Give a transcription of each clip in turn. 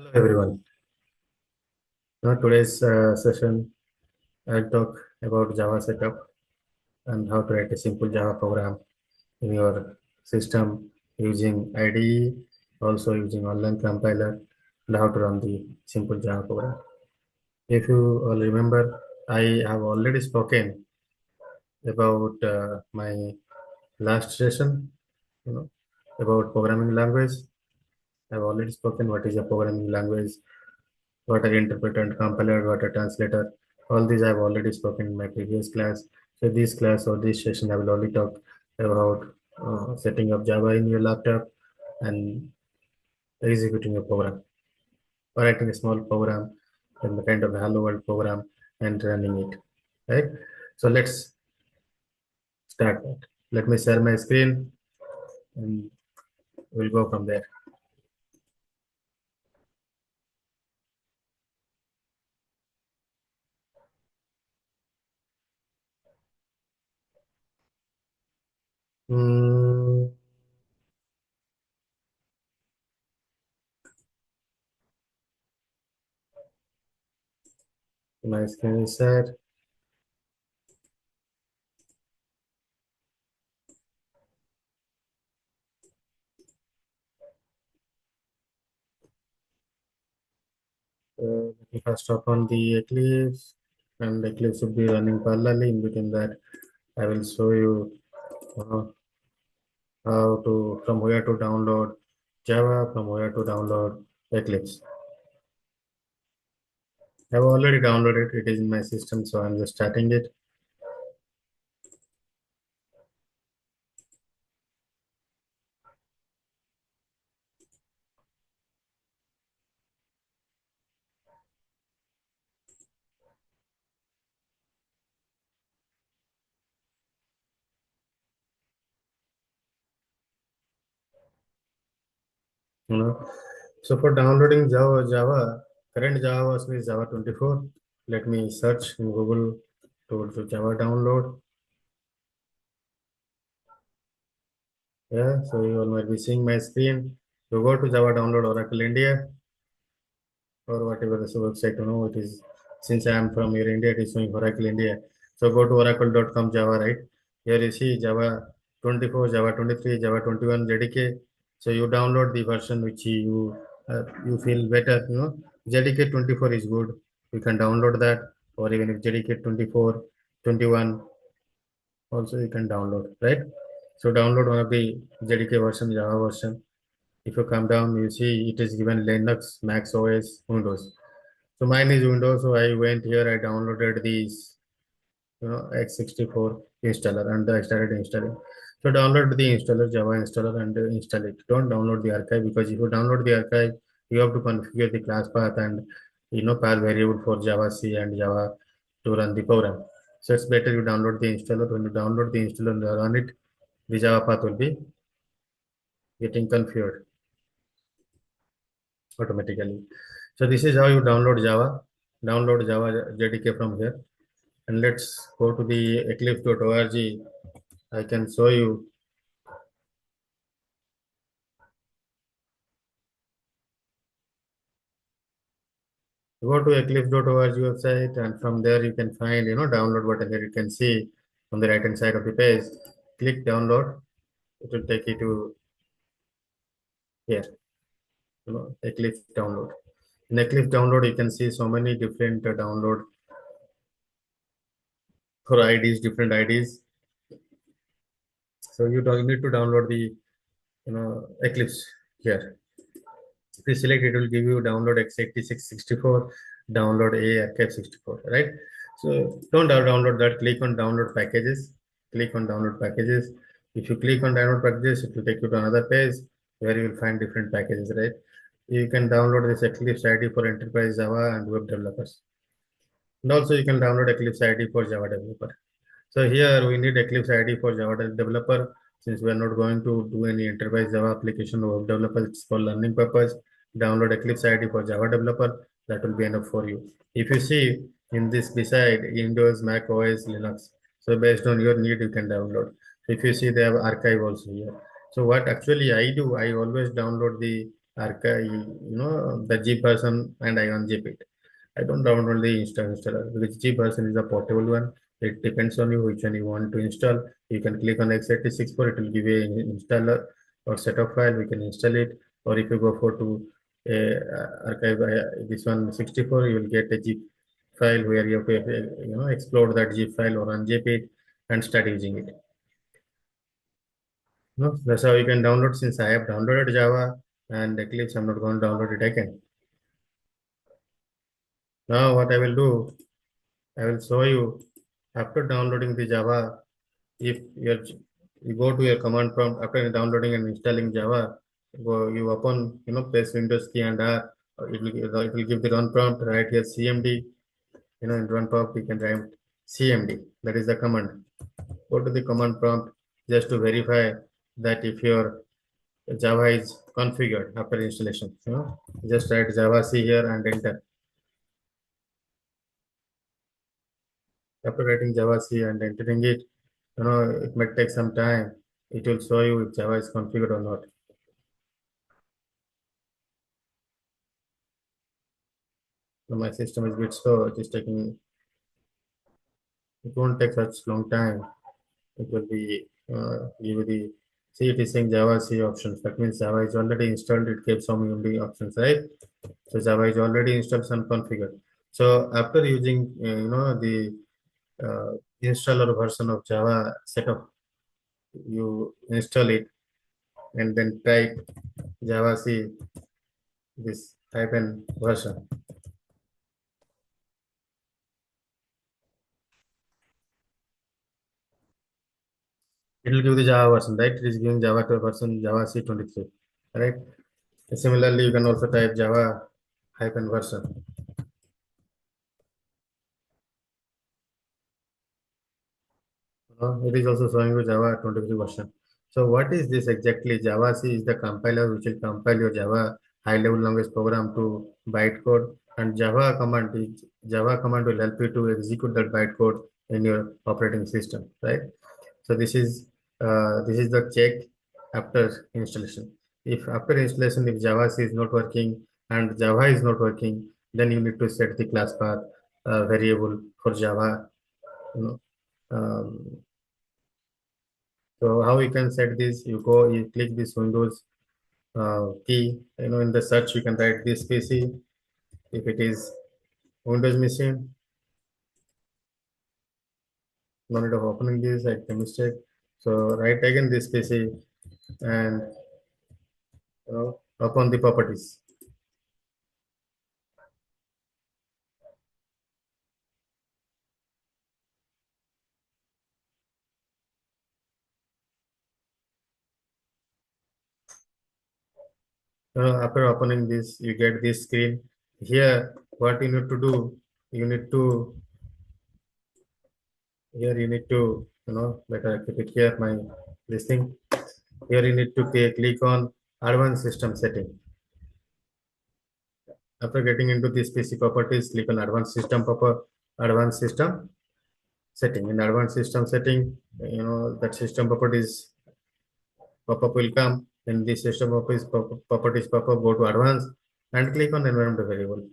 Hello everyone. Now today's session, I'll talk about Java setup and how to write a simple Java program in your system using IDE, also using online compiler, and how to run the simple Java program. If you all remember, I have already spoken about my last session, you know, about programming language. I've already spoken what is a programming language, what are interpreter and compiler, what are translator. All these I've already spoken in my previous class. So this class or this session, I will only talk about setting up Java in your laptop and executing a program, or writing a small program, and the kind of hello world program and running it. Right. So let's start that. Let me share my screen and we'll go from there. Hmm, my screen is set. Let me first open the Eclipse, and Eclipse should be running parallelly. In between that, I will show you uh, how to, from where to download Java, from where to download Eclipse. I've already downloaded it is in my system, so I'm just starting it. You know, so for downloading Java, current Java version is Java 24. Let me search in Google to Java download. Yeah, so you all might be seeing my screen. You go to Java download Oracle India, or whatever the website, it is, since I am from here India, it is showing Oracle India. So go to oracle.com Java, right? Here you see Java 24, Java 23, Java 21 JDK. So you download the version which you feel better, JDK 24 is good. You can download that, or even if JDK 24, 21 also you can download, right? So download one of the JDK version, Java version. If you come down, you see it is given Linux, Mac OS, Windows. So mine is Windows, so I went here, I downloaded these, x64 installer, and I started installing. So download the installer, Java installer, and install it. Don't download the archive, because if you download the archive, you have to configure the class path and path variable for Java C and Java to run the program. So it's better you download the installer. When you download the installer and run it, the Java path will be getting configured automatically. So this is how you download Java. Download Java JDK from here. And let's go to the eclipse.org. I can show you. Go to eclipse.org website, and from there you can find, download button. Here you can see on the right hand side of the page. Click download. It will take you to here, Eclipse download. In Eclipse download, you can see so many different download for IDs, different IDs. So you don't need to download the, Eclipse here. If you select, it will give you download x86-64, download A archive 64, right? So don't download that. Click on download packages. Click on download packages. If you click on download packages, it will take you to another page where you will find different packages, right? You can download this Eclipse ID for enterprise Java and web developers. And also you can download Eclipse ID for Java developer. So here we need Eclipse ID for Java developer, since we are not going to do any enterprise Java application or web developer. It's for learning purpose. Download Eclipse ID for Java developer. That will be enough for you. If you see in this beside Windows, Mac OS, Linux. So based on your need, you can download. If you see, they have archive also here. So what actually I do, I always download the the G version, and I unzip it. I don't download the installer because G version is a portable one. It depends on you which one you want to install. You can click on x86 it will give you an installer or set of file. We can install it. Or if you go for to archive this one 64, you will get a zip file where you have to explore that zip file or unzip it and start using it. No, that's how you can download. Since I have downloaded Java and Eclipse, I'm not going to download it again. Now what I will do, I will show you after downloading the Java. If you go to your command prompt after downloading and installing Java, you open press Windows key and R. It will give the run prompt right here CMD. In run prompt you can write CMD. That is the command. Go to the command prompt just to verify that if your Java is configured after installation. Just write Java C here and enter. After writing Java C and entering it, it might take some time. It will show you if Java is configured or not. So my system is a bit slow. It is taking. It won't take such long time. It will be give you the. See, it is saying Java C options. That means Java is already installed. It gives some UMD options, right? So Java is already installed and configured. So after using, the installer version of Java setup, you install it and then type Java C this type and version. It will give the Java version, right? It is giving Java to version Java C23, right? Similarly, you can also type Java hyphen version. It is also showing you Java 23 version. So what is this exactly? Java C is the compiler which will compile your Java high-level language program to bytecode, and Java command will help you to execute that bytecode in your operating system, right? So this is the check after installation. If after installation, if Java C is not working and Java is not working, then you need to set the class path variable for Java. You know, um, so how you can set this? You click this Windows key. In the search you can write this PC. If it is Windows machine, no need of opening this. I can mistake. So write again this PC and open the properties. After opening this, you get this screen. Here, what you need to do, you need to here you need to better keep it here. My this thing here you need to click on advanced system setting. After getting into this PC properties, click on advanced system setting. In advanced system setting, that system properties pop-up will come. In this system properties pop-up, go to advanced and click on environment variable.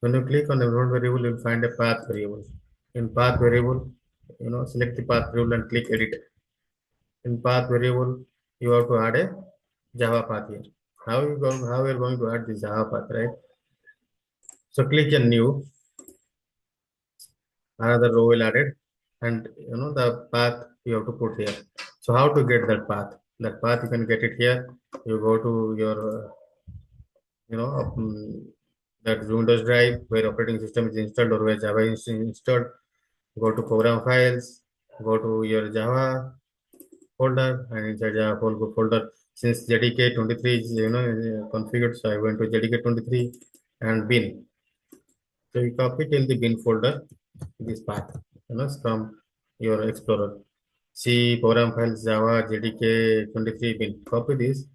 When you click on environment variable, you'll find a path variable. In path variable, select the path variable and click edit. In path variable, you have to add a Java path here. How we are going to add this Java path, right? So click on new, another row will added, and the path you have to put here. So how to get that path? That path you can get it here. You go to your that Windows drive where operating system is installed or where Java is installed. Go to program files, go to your Java folder, and inside Java folder, since JDK23 is configured, so I went to JDK23 and bin. So you copy till the bin folder this path, from your Explorer. C program files Java JDK23 bin. Copy this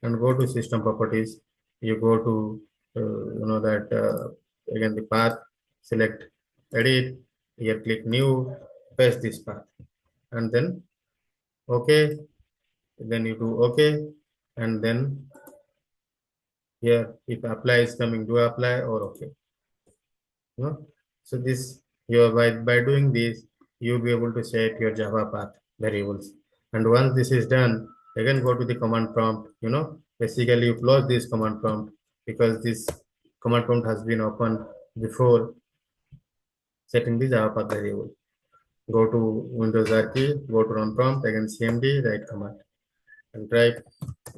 and go to system properties. You go to that again the path. Select edit. Here click new. Paste this path and then okay. Then you do okay, and then Here, if apply is coming, do apply or okay. You know? So this, by doing this, you'll be able to set your Java path variables. And once this is done, again go to the command prompt. Basically you close this command prompt because this command prompt has been opened before setting the Java path variable. Go to Windows R key, go to run prompt, again CMD, write command, and type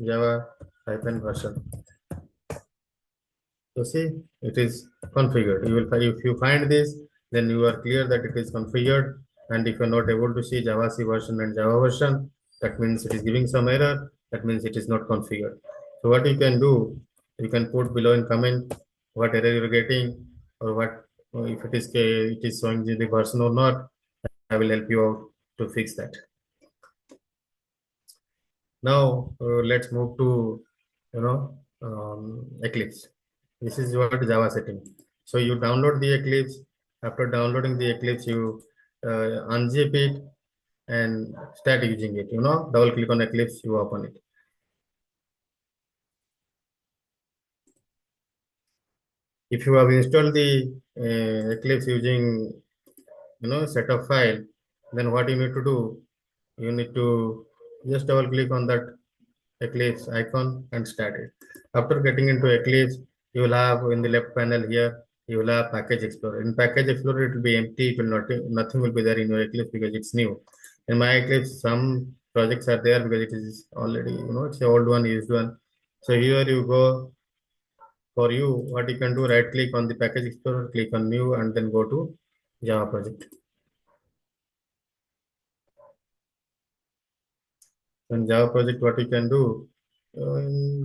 Java hyphen version. So see, it is configured. If you find this, then you are clear that it is configured. And if you are not able to see Java C version and Java version, that means it is giving some error. That means it is not configured. So what you can do, you can put below in comment what error you are getting, or what, or if it is showing the version or not. I will help you out to fix that. Now let's move to Eclipse. This is what Java setting. So you download the Eclipse. After downloading the Eclipse, you unzip it and start using it. Double click on Eclipse, you open it. If you have installed the Eclipse using setup file, then what you need to do, you need to just double click on that Eclipse icon and start it. After getting into Eclipse, you will have in the left panel here, you will have Package Explorer. In Package Explorer, it will be empty. It will not, nothing will be there in your Eclipse because it's new. In my Eclipse, some projects are there because it is already, it's an old one, used one. So here you go. For you, what you can do, right click on the Package Explorer, click on New, and then go to Java project. In Java project, what you can do,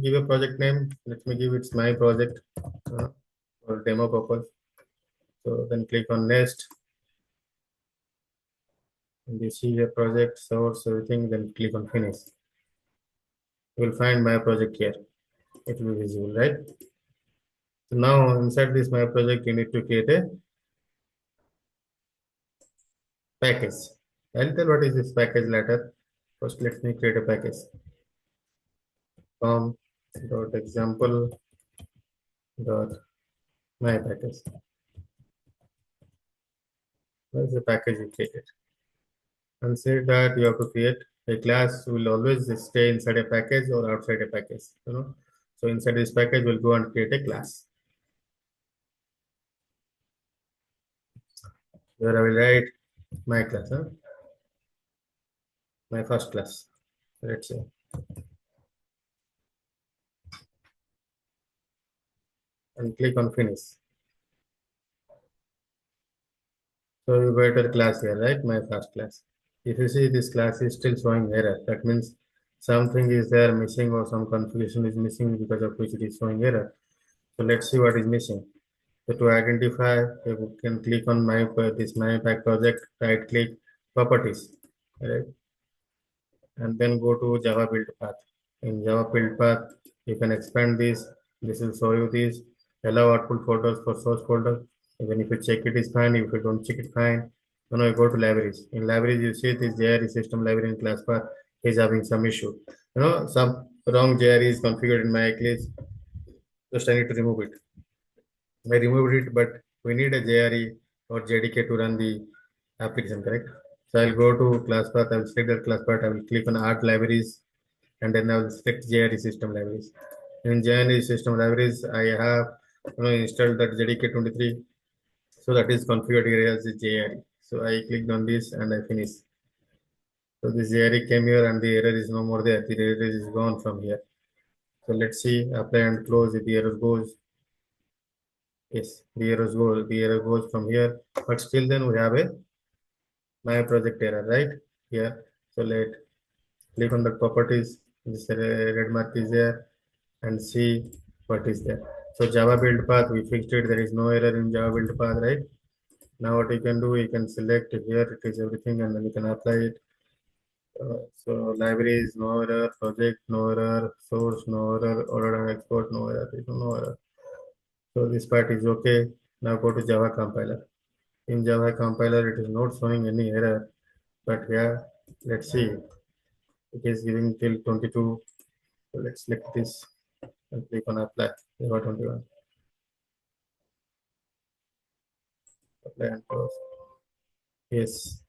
give a project name. Let me give it's my project for demo purpose. So then click on next, and you see your project, source, everything. Then click on finish. You will find my project here. It will be visible, right? So now inside this my project, you need to create a package. I'll tell what is this package later. First, let me create a package. Com dot example dot my package. That's the package you created. And say that you have to create a class will always stay inside a package or outside a package. So inside this package, we'll go and create a class. Where I will write my class, my first class. Let's say. And click on finish. So you got a class here, right? My first class. If you see this class is still showing error, that means something is there missing or some configuration is missing because of which it is showing error. So let's see what is missing. So to identify, you can click on my pack project, right click properties, right? And then go to Java build path. In Java build path, you can expand this. This will show you this. Allow output folders for source folder. Even if you check it is fine. If you don't check it, fine. You go to libraries. In libraries, you see this JRE system library in class path is having some issue. Some wrong JRE is configured in my Eclipse. Just I need to remove it. I removed it, but we need a JRE or JDK to run the application, correct? So I'll go to class path. I will select that class path. I will click on Art Libraries, and then I will select JRE System Libraries. In JRE System Libraries, I have installed that JDK 23. So that is configured here as a JRE. So I clicked on this and I finish. So this JRE came here and the error is no more there. The error is gone from here. So let's see, apply and close. If the error goes, yes, the error goes from here. But still then we have a my project error right here. So let click on the properties. This red mark is there and see what is there. So Java build path, we fixed it. There is no error in Java build path, right? Now what you can do, you can select here, it is everything, and then you can apply it. So libraries, no error, project, no error, source, no error, order and export, no error, no error. So this part is okay. Now go to Java compiler. In Java compiler, it is not showing any error, but here, let's see. It is giving till 22. So let's select this. and click on apply. Java 21. Apply and close. Yes.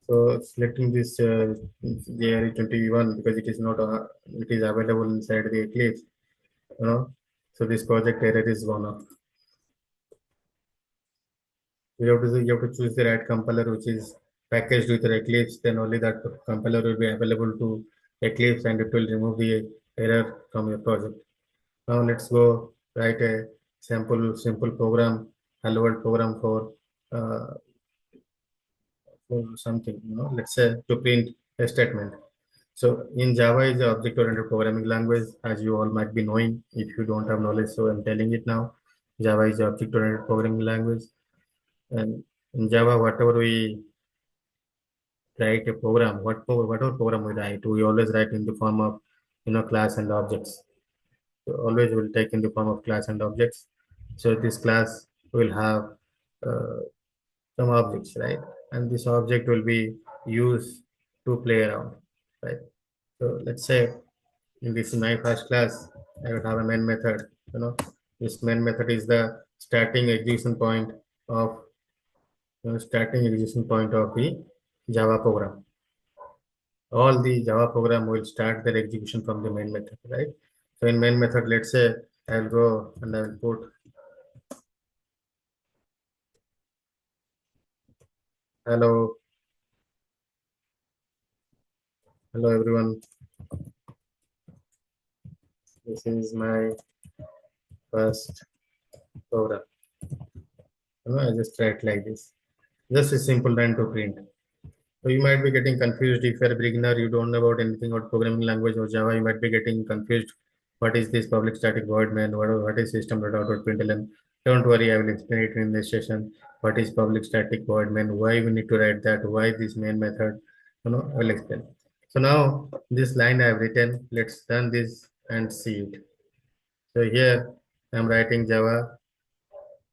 So selecting this JRE 21 because it is not it is available inside the Eclipse, you know. So this project error is gone off. You have to choose the right compiler which is packaged with your Eclipse. Then only that compiler will be available to Eclipse and it will remove the error from your project. Now let's go write a simple program, hello world program uh, for something. Let's say to print a statement. So in Java is the object-oriented programming language, as you all might be knowing. If you don't have knowledge, so I'm telling it now. Java is the object-oriented programming language, and in Java, whatever we write a program, whatever program we write, we always write in the form of class and objects. So always will take in the form of class and objects. So this class will have uh, some objects, right? And this object will be used to play around, right? So let's say in this my first class, I would have a main method. This main method is the of starting execution point of the Java program. All the Java program will start their execution from the main method, right? So in main method, let's say I'll go and I will put hello, hello everyone. This is my first program. I just write like this. Just a simple line to print. So you might be getting confused if you're a beginner, you don't know about anything about programming language or Java, you might be getting confused. What is this public static void main? What is system.out.println? Don't worry, I will explain it in this session. What is public static void main? Why we need to write that? Why this main method? I will explain. So now this line I have written, let's run this and see it. So here I'm writing Java.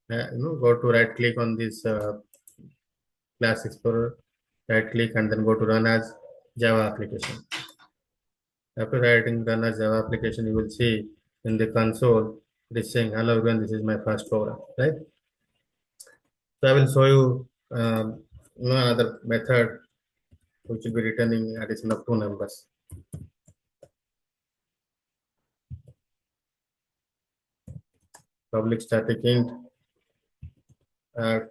Go to right click on this Class Explorer, right click and then go to run as Java application. After writing run as Java application, you will see in the console it is saying, hello everyone, this is my first program, right? So I will show you another method which will be returning addition of two numbers. Public static int add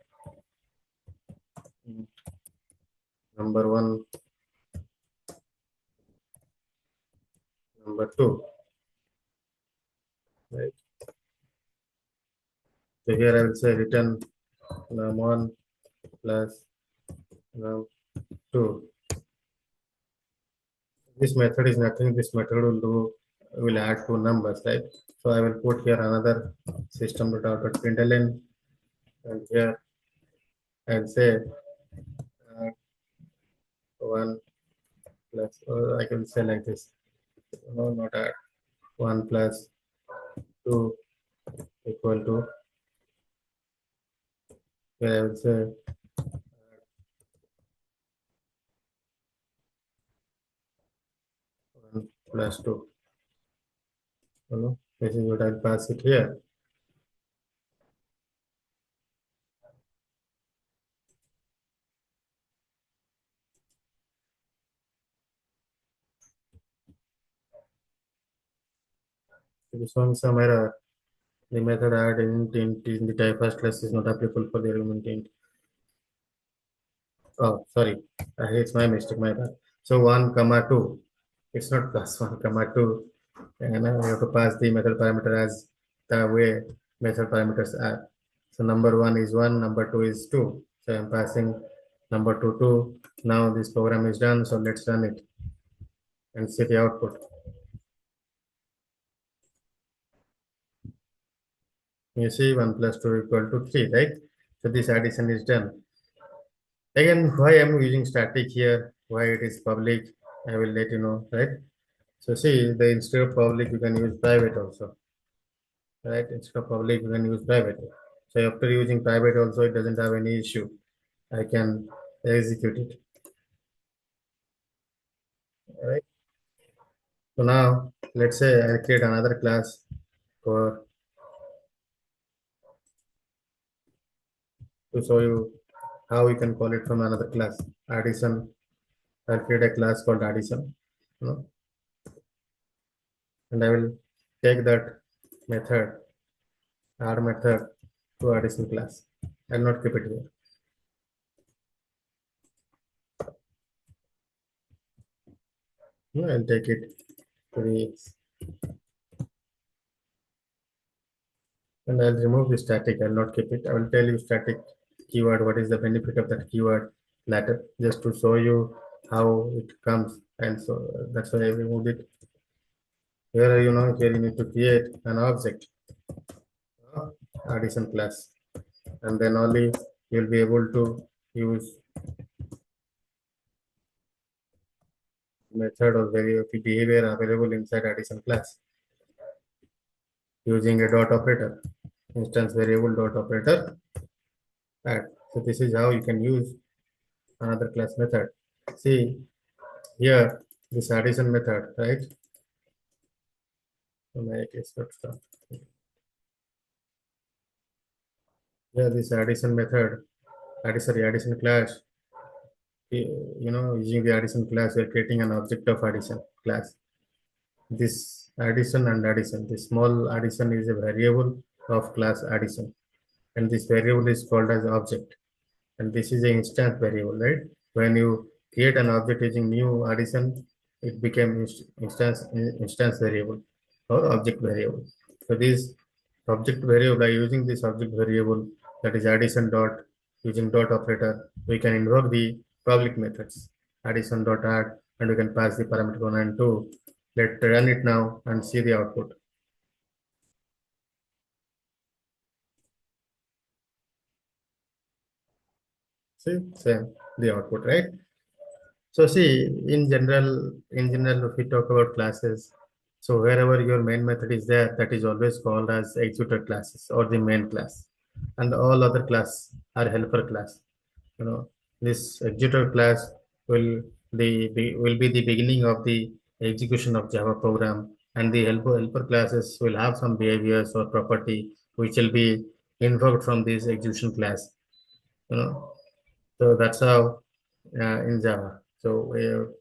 number one, number two, right? So here I will say return num1 plus num2. This method is nothing. This method will add two numbers, right? So I will put here another system.out.println and here I'll say one plus, or I can say like this. No, not add. One plus two equal to. Here I will say one plus two. This is what I'll pass it here. If this one some error, the method add int in the type first class is not applicable for the element int. Oh, sorry. It's my mistake, my bad. So 1, comma 2. It's not plus 1, comma 2. And now we have to pass the method parameter as the way method parameters are. So number 1 is 1, number 2 is 2. So I'm passing number 2, 2. Now this program is done. So let's run it and see the output. You see 1 plus 2 equal to 3, right? So this addition is done. Again, why I'm using static here, why it is public, I will let you know, right? So see, instead of public, you can use private also, right? Instead of public, you can use private. So after using private also, it doesn't have any issue. I can execute it, right? So now let's say I create another class for to show you how you can call it from another class. Addition. I'll create a class called addition, you know, and I will take that method, add method to addition class. I'll not keep it here. I'll take it to the and I'll remove the static. I'll not keep it. I will tell you static keyword. What is the benefit of that keyword later, just to show you how it comes. And so that's why I removed it. Here, here you need to create an object, uh, addition class, and then only you'll be able to use method or behavior available inside addition class using a dot operator, instance variable dot operator. Add. So this is how you can use another class method. See here, this addition method, right? So make it start. Here, this addition method, addition class. Using the addition class, we're creating an object of addition class. This addition and addition, this small addition is a variable of class addition, and this variable is called as object. And this is an instance variable, right? When you create an object using new addition, it became instance variable or object variable. So this object variable, by using this object variable, that is addition dot, using dot operator, we can invoke the public methods addition dot add, and we can pass the parameter 1 and 2. Let's run it now and see the output. See, same the output, right? So see, in general, if we talk about classes, so wherever your main method is there, that is always called as executor classes or the main class, and all other class are helper class. This executor class will be the beginning of the execution of Java program, and the helper classes will have some behaviors or property which will be invoked from this execution class. You know, so that's how in Java. So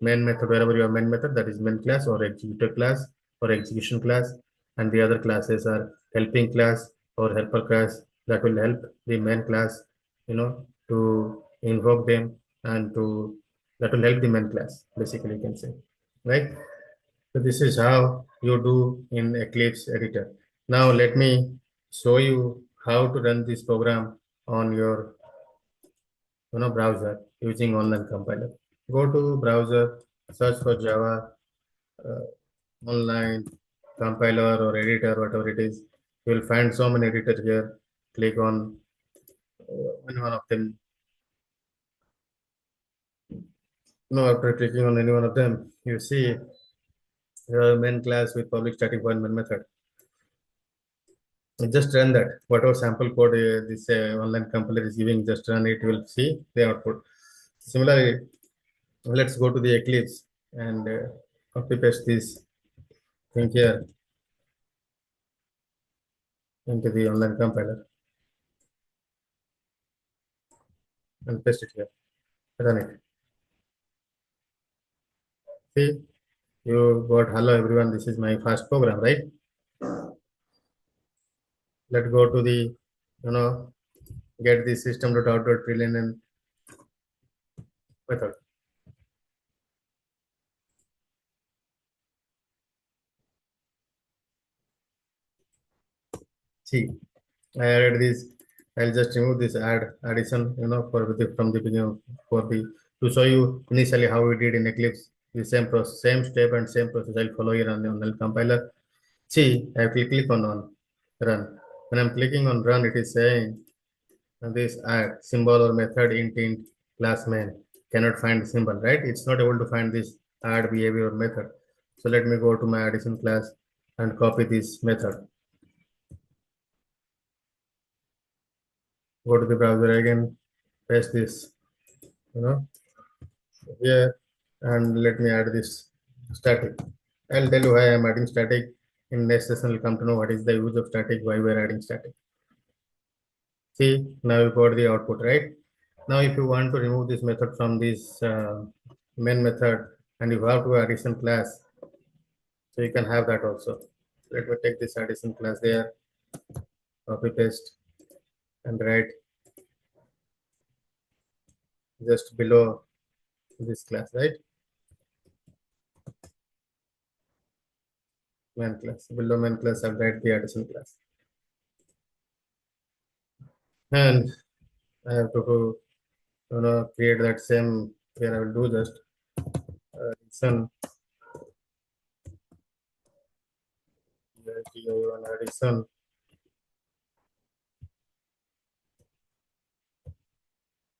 main method, wherever your main method, that is main class or executor class or execution class, and the other classes are helping class or helper class that will help the main class, to invoke them and to that will help the main class. Basically, you can say, right? So this is how you do in Eclipse editor. Now let me show you how to run this program on your browser using online compiler. Go to browser, search for Java uh, online compiler or editor, whatever it is. You will find so many editors here. Click on any one of them. After clicking on any one of them, you see your main class with public static void main method. Just run that. Whatever sample code this online compiler is giving, just run it. You will see the output. Similarly, let's go to the Eclipse and copy paste this thing here into the online compiler and paste it here. Run it. See, you got hello everyone. This is my first program, right? Let's go to the, get the system.out.println method. See, I added this. I'll just remove this addition, from the beginning for the to show you initially how we did in Eclipse. The same process, same step and same process I'll follow here on the compiler. See, I click on run. When I'm clicking on run, it is saying this add symbol or method int class main cannot find the symbol, right? It's not able to find this add behavior method. So let me go to my addition class and copy this method. Go to the browser again, paste this, you know, here, and let me add this static. I'll tell you why I'm adding static. In next session, we'll come to know what is the use of static, why we're adding static. See, now you got the output, right? Now, if you want to remove this method from this main method, and you have to addition class, so you can have that also. Let me take this addition class there, copy paste, and write just below this class, right? Main class. Below main class, I'll write the addition class. And I have to create that same here. I will do just addition,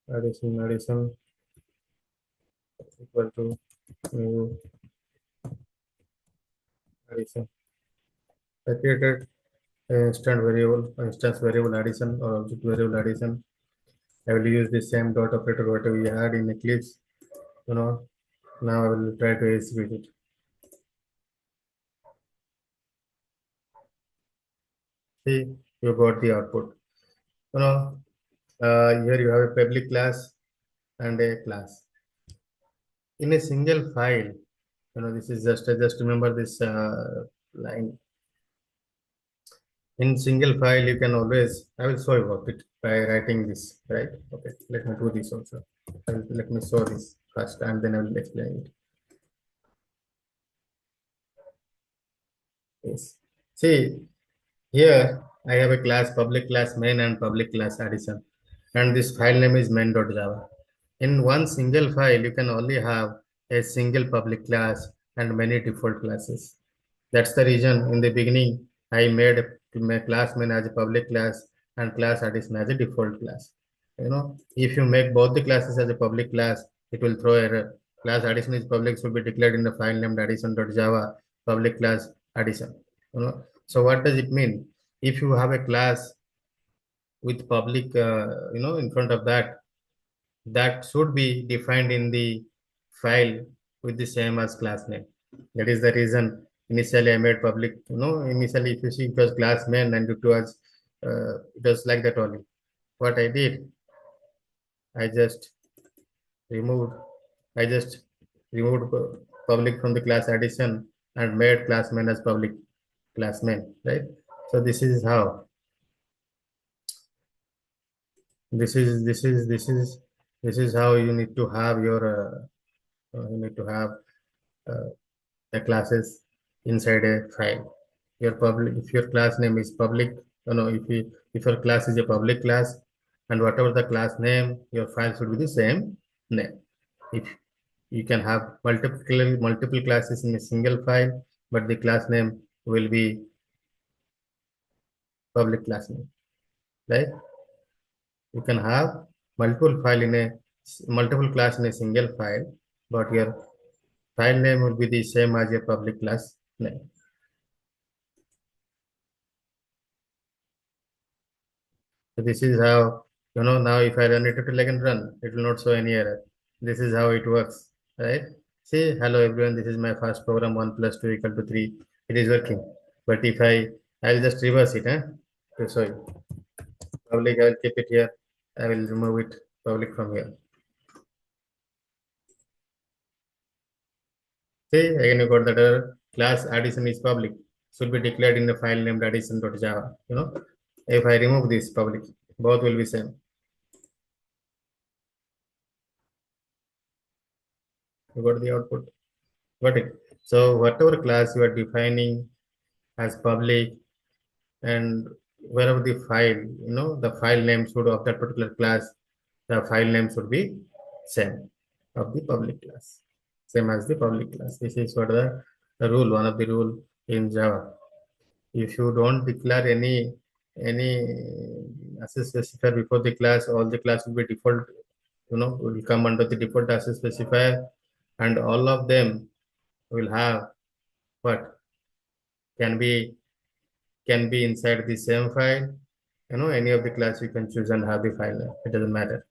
addition, addition equal to new addition. I created instance variable addition or object variable addition. I will use the same dot operator what we had in Eclipse. You know, now I will try to execute it. See, you got the output. You know, here you have a public class and a class in a single file. This is just remember this line. In single file, you can always. I will show you work it by writing this. Right? Okay. Let me do this also. Let me show this first, and then I will explain it. Yes. See, here I have a class public class main and public class addition, and this file name is main.java. In one single file, you can only have a single public class and many default classes. That's the reason in the beginning I made my class main as a public class and class addition as a default class. If you make both the classes as a public class, it will throw error. Class addition is public should be declared in the file named addition.java public class addition. So what does it mean? If you have a class with public, in front of that, that should be defined in the file with the same as class name. That is the reason initially I made public. Initially if you see it was class name and it was like that only. What I did, I just removed, I just removed public from the class addition and made class main as public class main, right? So this is how you need to have your you need to have uh, the classes inside a file. Your public, if your class name is public, if your class is a public class, and whatever the class name, your file should be the same name. If you can have multiple classes in a single file, but the class name will be public class name, right? You can have multiple class in a single file, but your file name will be the same as your public class name. So this is how, now if I run it, it will again run. It will not show any error. This is how it works, right? See, hello everyone, this is my first program 1 plus 2 equal to 3. It is working. But if I'll just reverse it, to show you. Public, I will keep it here. I will remove it public from here. See, again you got that error. Class addition is public. Should be declared in the file named addition.java. If I remove this public, both will be same. You got the output. Got it. So whatever class you are defining as public, and wherever the file, the file name should of that particular class, the file name should be same of the public class, same as the public class. This is what the rule, one of the rule in Java. If you don't declare any access specifier before the class, all the class will be default, will come under the default access specifier, and all of them will have what can be can be inside the same file. Any of the class you can choose and have the file name. It doesn't matter.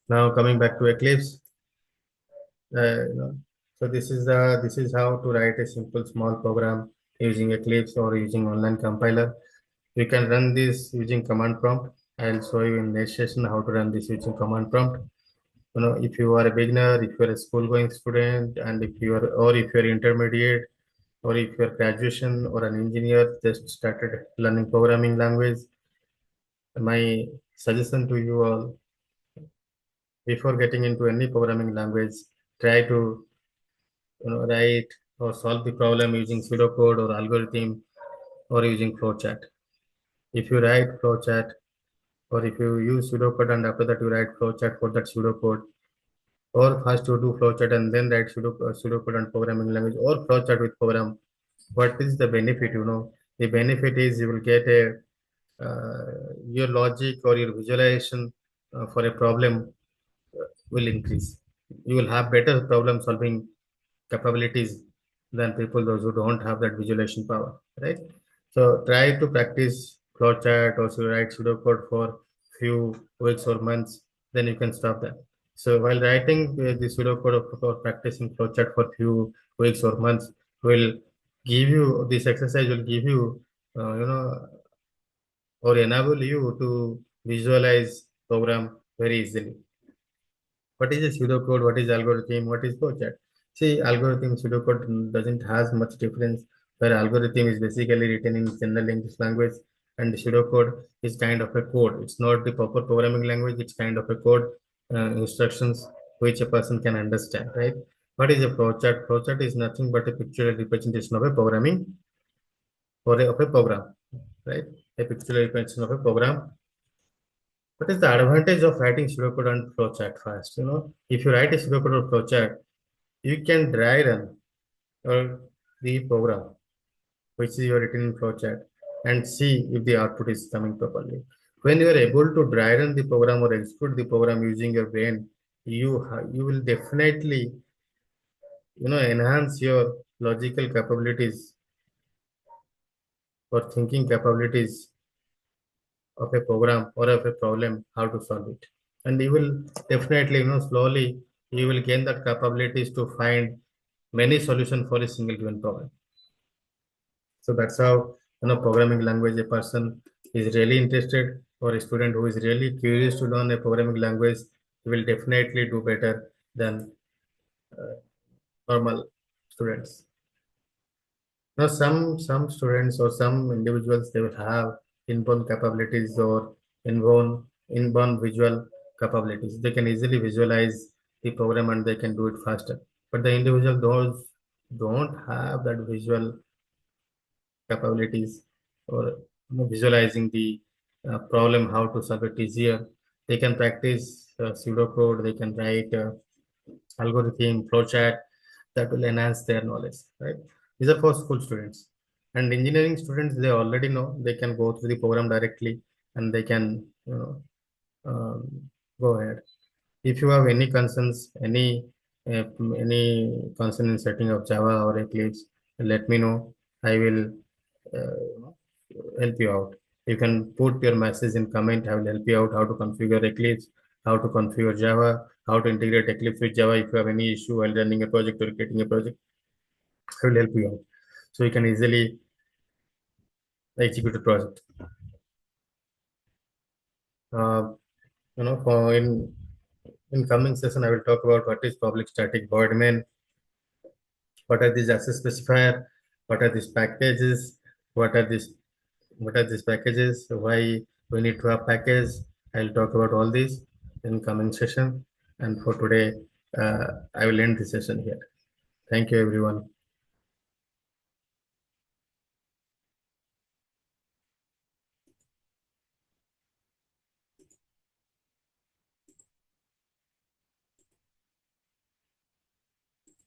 Now coming back to Eclipse, You know, so this is how to write a simple small program using Eclipse or using online compiler. You can run this using command prompt. I'll show you in next session how to run this using command prompt. If you are a beginner, if you're a school going student, and if you're intermediate, or if you're graduation or an engineer just started learning programming language, my suggestion to you all, before getting into any programming language, try to write or solve the problem using pseudocode or algorithm or using flowchart. If you write flowchart, or if you use pseudocode and after that you write flowchart for that pseudocode, or first you do flowchart and then write pseudocode and programming language, or flowchart with program, what is the benefit? The benefit is you will get your logic or your visualization for a problem will increase. You will have better problem solving capabilities than people those who don't have that visualization power, right? So try to practice flowchart or so write pseudocode for few weeks or months, then you can stop that. So while writing the pseudocode or practicing flowchart for few weeks or months will give you this exercise will give you or enable you to visualize program very easily. What is a pseudocode? What is algorithm? What is flowchart? See, algorithm pseudocode doesn't has much difference. Where algorithm is basically written in general English language, and pseudocode is kind of a code. It's not the proper programming language. It's kind of a code instructions which a person can understand, right? What is a flowchart? Flowchart is nothing but a pictorial representation of a programming of a program, right? A pictorial representation of a program. What is the advantage of writing pseudocode and flowchart first? If you write a pseudocode or flowchart, you can dry run or the program which is your written in flowchart and see if the output is coming properly. When you are able to dry run the program or execute the program using your brain, you will definitely enhance your logical capabilities or thinking capabilities of a program or of a problem, how to solve it. And you will definitely, slowly, you will gain that capabilities to find many solutions for a single given problem. So that's how, programming language a person is really interested, or a student who is really curious to learn a programming language will definitely do better than normal students. Now, some students or some individuals they will have inborn capabilities or inborn visual capabilities. They can easily visualize the program and they can do it faster. But the individual those don't have that visual capabilities or visualizing the problem, how to solve it easier. They can practice pseudocode. They can write algorithm, flowchart that will enhance their knowledge, right? These are for school students. And engineering students, they already know they can go through the program directly and they can go ahead. If you have any concerns, uh, any concern in setting up Java or Eclipse, let me know. I will help you out. You can put your message in comment. I will help you out how to configure Eclipse, how to configure Java, how to integrate Eclipse with Java. If you have any issue while running a project or creating a project, I will help you out. So you can easily execute a project. Uh, for in coming session, I will talk about what is public static void main, what are these access specifier, what are these packages, what are these packages, why we need to have package. I'll talk about all these in coming session. And for today, I will end the session here. Thank you, everyone.